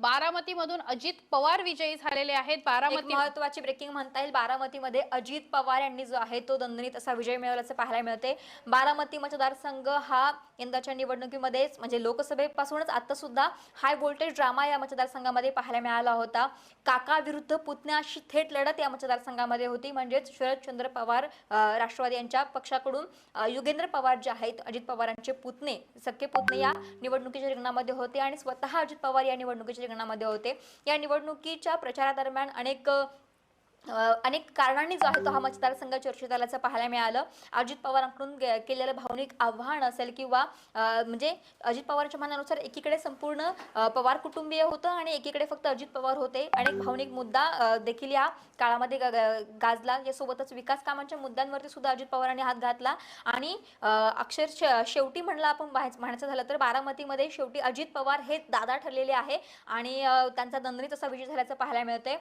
बारामतीमधून अजित पवार विजयी झालेले आहेत. एक महत्त्वाची ब्रेकिंग म्हणता येईल. बारामतीमध्ये अजित पवार यांनी जो आहे तो दणदणीत असा विजय मिळवल्याचं पाहायला मिळते. बारामती मतदारसंघ हा यंदाच्या निवडणुकीमध्येच म्हणजे लोकसभेपासूनच आता सुद्धा हाय व्होल्टेज ड्रामा या मतदारसंघामध्ये पाहायला मिळाला होता. काका विरुद्ध पुतण्या अशी थेट लढत या मतदारसंघामध्ये होती. म्हणजेच शरदचंद्र पवार राष्ट्रवादी यांच्या पक्षाकडून युगेंद्र पवार जे आहेत अजित पवारांचे पुतणे, सख्खे पुतणे या निवडणुकीच्या रिंगणामध्ये होते आणि स्वतः अजित पवार या निवडणुकीच्या रिंगणामध्ये होते. या निवडणुकीच्या प्रचारादरम्यान अनेक कारणांनी जो आहे तो हा मतदारसंघ चर्चेत आल्याचं पाहायला मिळालं. अजित पवारांकडून केलेलं भावनिक आव्हान असेल किंवा म्हणजे अजित पवारांच्या म्हणण्यानुसार एकीकडे संपूर्ण पवार कुटुंबीय होतं आणि एकीकडे फक्त अजित पवार होते. अनेक भावनिक मुद्दा देखील या काळामध्ये गाजला. यासोबतच विकास कामांच्या मुद्द्यांवरती सुद्धा अजित पवारांनी हात घातला आणि अक्षरशः शेवटी म्हणलं आपण म्हणायचं झालं तर बारामतीमध्ये शेवटी अजित पवार हे दादा ठरलेले आहे आणि त्यांचा दणदणीत असा विजय झाल्याचं पाहायला मिळतंय.